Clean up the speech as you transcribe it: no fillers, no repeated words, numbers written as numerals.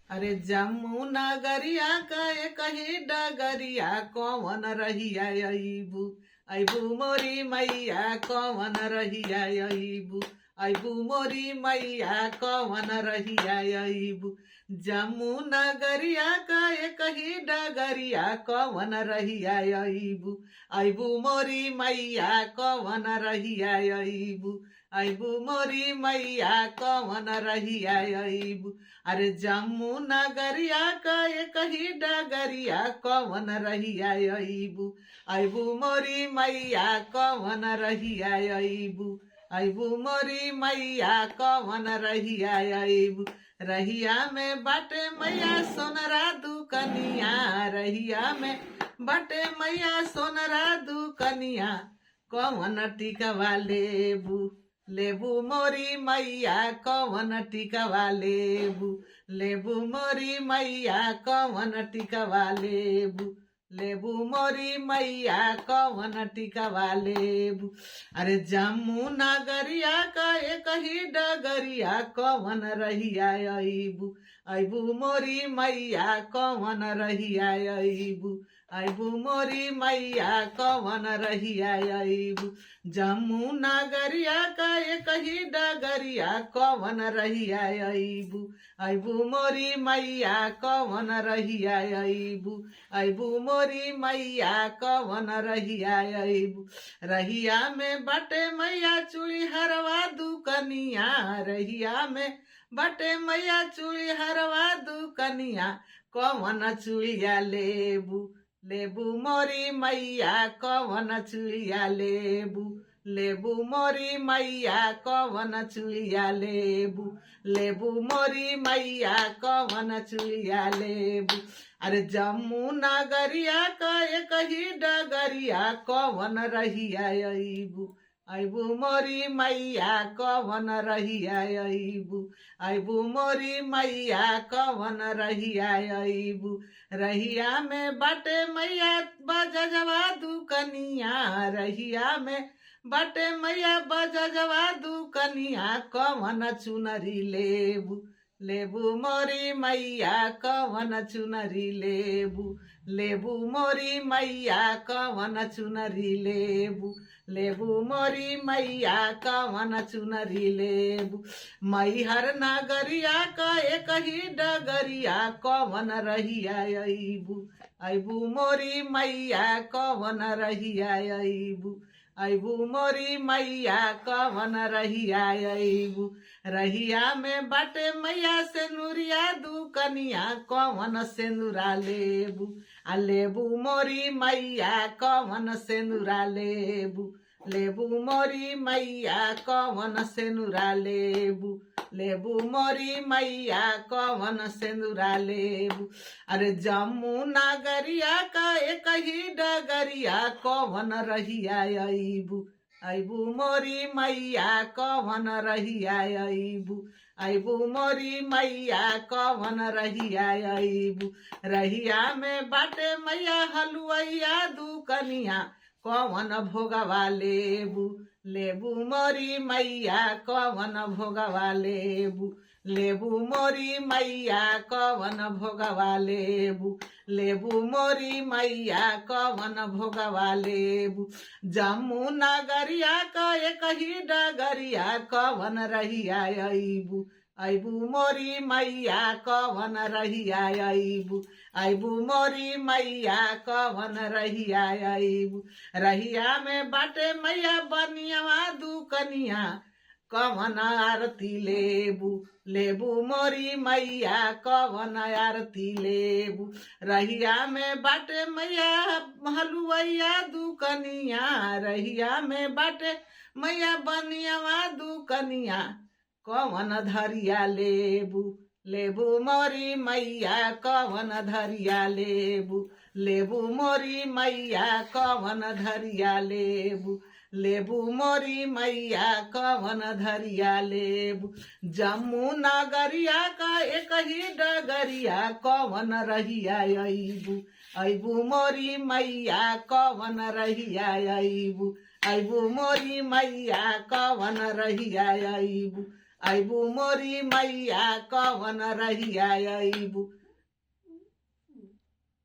अरे जम्मू नगरिया कहे कही डगरिया कौन रहिया अबू अबू मोरी मैया कौन रहिया अबू अबू मोरी मैया कौन रहिया अबू जम्मू नगरिया कहे कही डगरिया कौन रहिया अबू अबू मोरी मैया कौन रहिया अबू अबू मोरी मैया कौन रहिया अबू अरे जम्मू नगरिया कहे कही डगरिया कौन रहिया अबू अबू मोरी मैया कौन रहिया अबू अबू मोरी मैया कौन रहिया अबू रहिया में बाटे मैया सोनरा दुकनिया रहिया में बाटे मैया सोनरा दुकनिया कौन टिकवा लेबू लेबू मोरी मैया कौन टिकवा लेबू लेबू मोरी मैया कौन टिकवा लेबू लेबू मोरी मैया कौन टिकवा लेबू अरे जम्मू नगरिया कहे कही डगरिया कौन रहिया अबू अबू मोरी मैया कौन रहिया अबू अबू मोरी मैया कौन रहिया अबू जम्मू नगरिया कहे कही डगरिया कौन रहिया अबू अबू मोरी मैया कौन रहिया अबू अबू मोरी मैया कौन रहिया अबू रहिया में बटे मैया चूड़ी हरवा दुकनिया रहिया में बटे मैया चूड़ी हरवा दुकनिया कौन चूड़िया लेबू लेबू मोरी मैया कौन चूड़िया लेबू लेबू मोरी मैया कौन चूड़िया लेबू लेबू मोरी मैया कौन चूड़िया लेबू अरे जम्मू नगरिया कहे कही डगरिया कौन रहिया अबू अबू मोरी मैया कौन रहिया अबू अबू मोरी मैया कौन रहिया अबू रहिया में बटे मैया बजवा दुकनिया रहिया में बटे मैया बजवा दुकनिया कौन चुनरी लेबू लेबू मोरी मैया कौन चुनरी लेबू लेबू मोरी मैया कौन चुनरी लेबू लेबू मोरी मैया कौन चुनरी लेबू मैहर नगरिया कहे कही डगरिया कौन रहिया अबू अबू मोरी मैया कौन रहिया अबू अबू मोरी मैया कौन रहिया अबू रहिया में बटे मैया सेनुरिया दुकनिया कौन सेनुरा लेबू आ लेबू मोरी मैया कौन सेनुरा लेबू लेबू मोरी मैया कौन सेनुरा लेबू लेबू मोरी मैया कौन सेनुरा लेबू अरे जम्मू नगरिया कहे कही डगरिया कौन रहिया अबू अबू मोरी मैया कौन रहिया अबू अबू मोरी मैया कौन रहिया अबू रहिया में बाटे मैया हलुआइया दुकनिया कौन भोगवा लेबू लेबू मोरी मैया कौन भोगवा लेबू लेबू मोरी मैया कौन भोगवा लेबू लेबू मोरी मैया कौन भोगवा लेबू जम्मू नगरिया कहे कही डगरिया कौन रहिया अबू अबू मोरी मैया कौन रहिया अबू अबू मोरी मैया कौन रहिया अबू रहिया में बाटे मैया बनियावा दुकनिया कौन आरती लेबू लेबू मोरी मैया कौन आरती लेबू रहिया में बाटे मैया हलुआइया दुकनिया रहिया में बाटे मैया बनियावा दुकनिया कौन धरिया लेबू लेबू मोरी मैया कौन धरिया लेबू लेबू मोरी मैया कौन धरिया लेबू लेबू मोरी मैया कौन धरिया लेबू जम्मू नगरिया का एक ही डगरिया कौन रहिया अबू अबू मोरी मैया कौन रहिया अबू अबू मोरी मैया कौन रहिया अबू अबू मोरी मैया कवन रहिया अबू